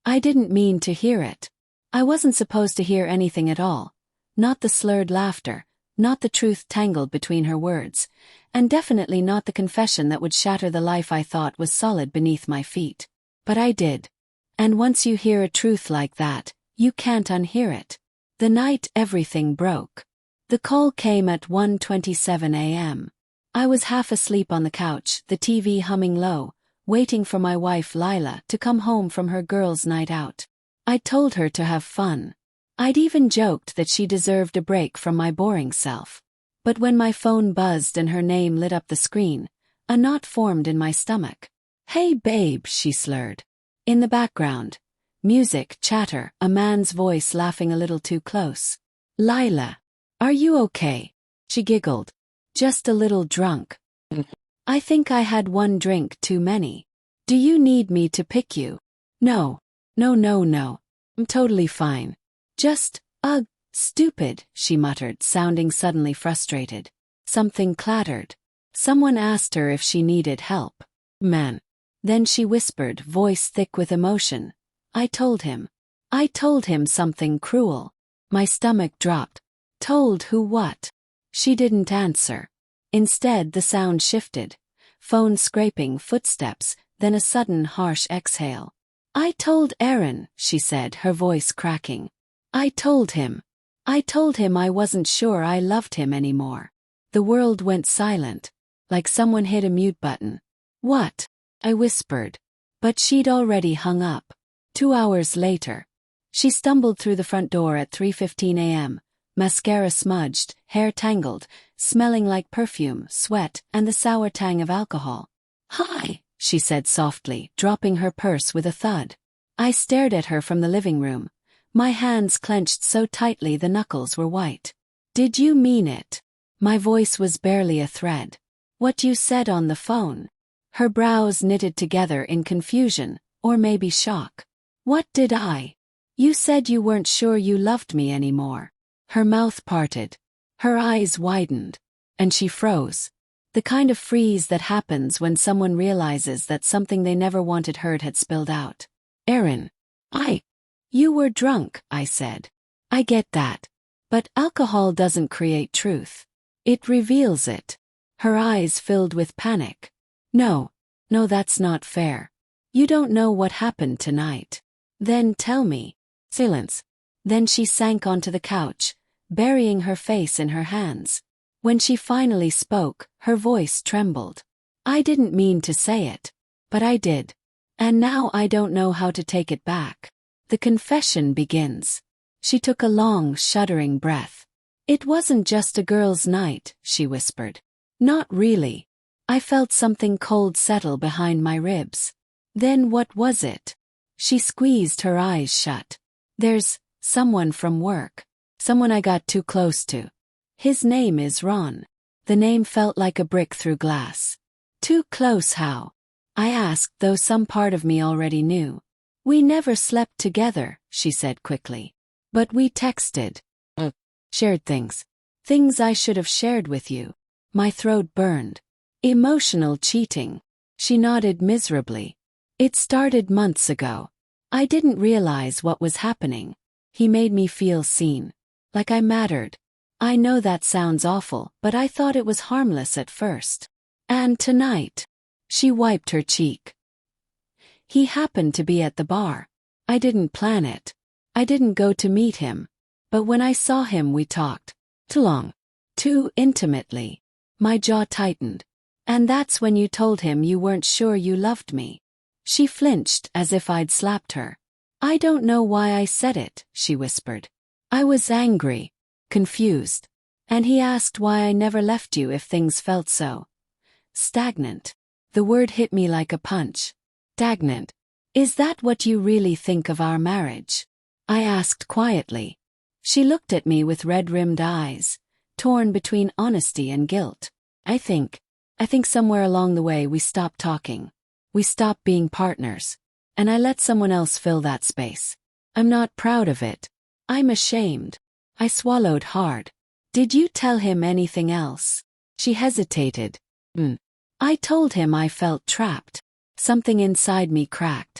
I didn't mean to hear it. I wasn't supposed to hear anything at all. Not the slurred laughter, not the truth tangled between her words, and definitely not the confession that would shatter the life I thought was solid beneath my feet. But I did. And once you hear a truth like that, you can't unhear it. The night everything broke. The call came at 1:27 a.m. I was half asleep on the couch, the TV humming low, waiting for my wife Lila to come home from her girls' night out. I'd told her to have fun. I'd even joked that she deserved a break from my boring self. But when my phone buzzed and her name lit up the screen, a knot formed in my stomach. "Hey babe," she slurred. In the background, music, chatter, a man's voice laughing a little too close. "Lila, are you okay?" She giggled. "Just a little drunk. I think I had one drink too many. Do you need me to pick you?" No. I'm totally fine. Just, stupid," she muttered, sounding suddenly frustrated. Something clattered. Someone asked her if she needed help. "Man." Then she whispered, voice thick with emotion. I told him something cruel." My stomach dropped. Told who what? She didn't answer. Instead, the sound shifted. Phone scraping, footsteps, then a sudden harsh exhale. "I told Aaron," she said, her voice cracking. I told him I wasn't sure I loved him anymore." The world went silent, like someone hit a mute button. "What?" I whispered. But she'd already hung up. 2 hours later. She stumbled through the front door at 3:15 a.m., mascara smudged, hair tangled, smelling like perfume, sweat, and the sour tang of alcohol. "Hi," she said softly, dropping her purse with a thud. I stared at her from the living room. My hands clenched so tightly the knuckles were white. "Did you mean it?" My voice was barely a thread. "What you said on the phone?" Her brows knitted together in confusion, or maybe shock. "What did I?" "You said you weren't sure you loved me anymore." Her mouth parted. Her eyes widened. And she froze. The kind of freeze that happens when someone realizes that something they never wanted heard had spilled out. "Aaron, You were drunk," I said. "I get that. But alcohol doesn't create truth. It reveals it." Her eyes filled with panic. No, that's not fair. You don't know what happened tonight." "Then tell me." Silence. Then she sank onto the couch, burying her face in her hands. When she finally spoke, her voice trembled. "I didn't mean to say it. But I did. And now I don't know how to take it back." The confession begins. She took a long, shuddering breath. "It wasn't just a girl's night," she whispered. "Not really." I felt something cold settle behind my ribs. "Then what was it?" She squeezed her eyes shut. "There's someone from work. Someone I got too close to. His name is Ron." The name felt like a brick through glass. "Too close how?" I asked, though some part of me already knew. "We never slept together," she said quickly. "But we texted. Shared things. Things I should have shared with you." My throat burned. "Emotional cheating." She nodded miserably. "It started months ago. I didn't realize what was happening. He made me feel seen. Like I mattered. I know that sounds awful, but I thought it was harmless at first. And tonight." She wiped her cheek. "He happened to be at the bar. I didn't plan it. I didn't go to meet him. But when I saw him we talked. Too long. Too intimately." My jaw tightened. "And that's when you told him you weren't sure you loved me." She flinched as if I'd slapped her. "I don't know why I said it," she whispered. "I was angry. Confused. And he asked why I never left you if things felt so stagnant." The word hit me like a punch. Stagnant. "Is that what you really think of our marriage?" I asked quietly. She looked at me with red-rimmed eyes, torn between honesty and guilt. I think somewhere along the way we stopped talking. We stopped being partners. And I let someone else fill that space. I'm not proud of it. I'm ashamed." I swallowed hard. "Did you tell him anything else?" She hesitated. I told him I felt trapped. Something inside me cracked.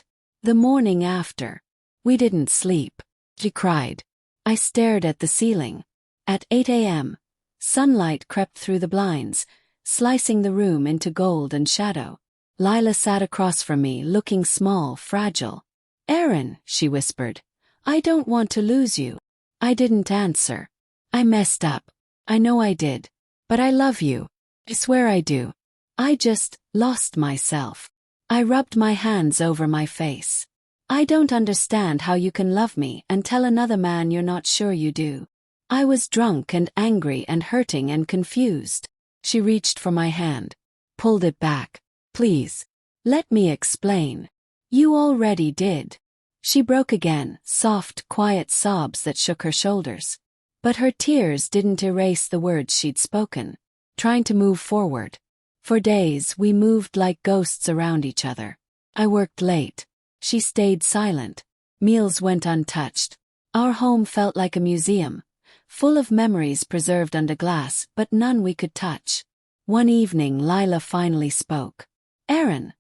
The morning after. We didn't sleep. She cried. I stared at the ceiling. At 8 a.m., sunlight crept through the blinds, slicing the room into gold and shadow. Lila sat across from me, looking small, fragile. Aaron, she whispered, I don't want to lose you. I didn't answer. I messed up. I know I did. But I love you. I swear I do. I just lost myself. I rubbed my hands over my face. I don't understand how you can love me and tell another man you're not sure you do. I was drunk and angry and hurting and confused. She reached for my hand. Pulled it back. Please. Let me explain. You already did. She broke again, soft, quiet sobs that shook her shoulders. But her tears didn't erase the words she'd spoken. Trying to move forward. For days we moved like ghosts around each other. I worked late. She stayed silent. Meals went untouched. Our home felt like a museum, full of memories preserved under glass, but none we could touch. One evening Lila finally spoke. Aaron,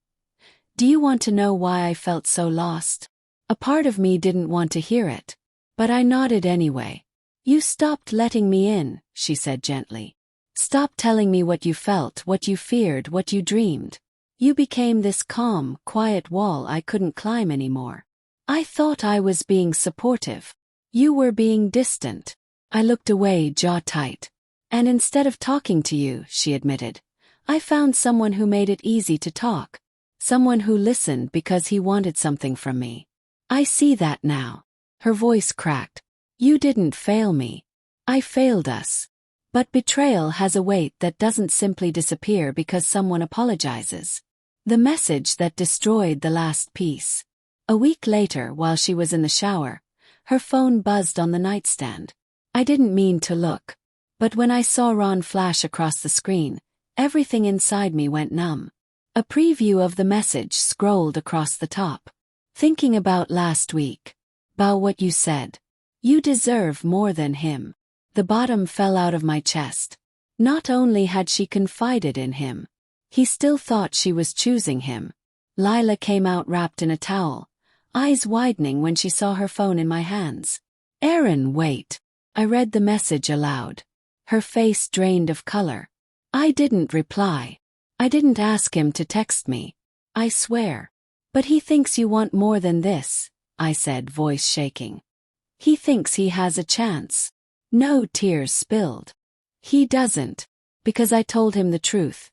do you want to know why I felt so lost? A part of me didn't want to hear it, but I nodded anyway. You stopped letting me in, she said gently. Stop telling me what you felt, what you feared, what you dreamed. You became this calm, quiet wall I couldn't climb anymore. I thought I was being supportive. You were being distant. I looked away, jaw tight. And instead of talking to you, she admitted, I found someone who made it easy to talk. Someone who listened because he wanted something from me. I see that now. Her voice cracked. You didn't fail me. I failed us. But betrayal has a weight that doesn't simply disappear because someone apologizes. The message that destroyed the last piece. A week later, while she was in the shower, her phone buzzed on the nightstand. I didn't mean to look. But when I saw Ron flash across the screen, everything inside me went numb. A preview of the message scrolled across the top. Thinking about last week. About what you said. You deserve more than him. The bottom fell out of my chest. Not only had she confided in him, he still thought she was choosing him. Lila came out wrapped in a towel, eyes widening when she saw her phone in my hands. Aaron, wait. I read the message aloud. Her face drained of color. I didn't reply. I didn't ask him to text me. I swear. But he thinks you want more than this, I said, voice shaking. He thinks he has a chance. No tears spilled. He doesn't. Because I told him the truth.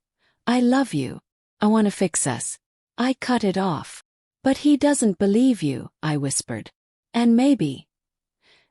I love you. I want to fix us. I cut it off. But he doesn't believe you, I whispered. And maybe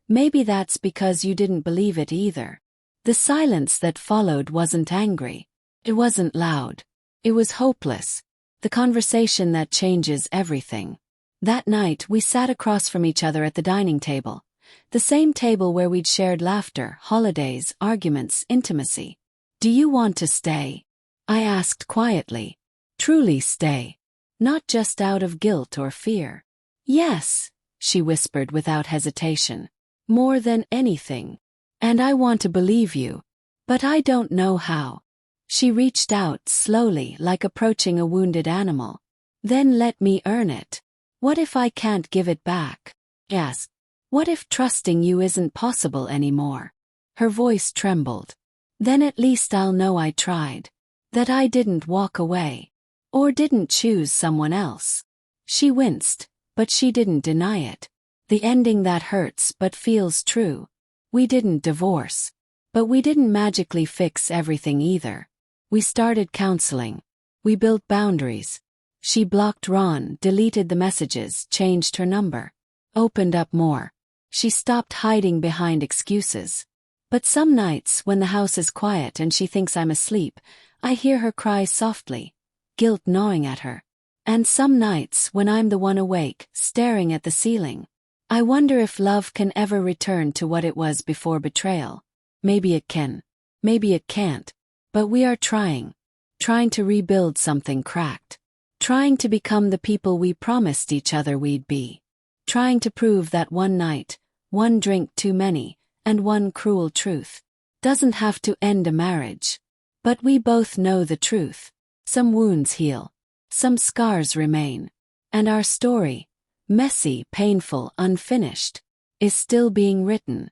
that's because you didn't believe it either. The silence that followed wasn't angry. It wasn't loud. It was hopeless. The conversation that changes everything. That night we sat across from each other at the dining table. The same table where we'd shared laughter, holidays, arguments, intimacy. Do you want to stay? I asked quietly. Truly stay. Not just out of guilt or fear. Yes, she whispered without hesitation. More than anything. And I want to believe you. But I don't know how. She reached out slowly, like approaching a wounded animal. Then let me earn it. What if I can't give it back? Asked. What if trusting you isn't possible anymore? Her voice trembled. Then at least I'll know I tried. That I didn't walk away. Or didn't choose someone else. She winced, but she didn't deny it. The ending that hurts but feels true. We didn't divorce. But we didn't magically fix everything either. We started counseling. We built boundaries. She blocked Ron, deleted the messages, changed her number. Opened up more. She stopped hiding behind excuses. But some nights, when the house is quiet and she thinks I'm asleep, I hear her cry softly, guilt gnawing at her. And some nights, when I'm the one awake, staring at the ceiling, I wonder if love can ever return to what it was before betrayal. Maybe it can. Maybe it can't. But we are trying. Trying to rebuild something cracked. Trying to become the people we promised each other we'd be. Trying to prove that one night, one drink too many, and one cruel truth doesn't have to end a marriage. But we both know the truth. Some wounds heal. Some scars remain. And our story, messy, painful, unfinished, is still being written.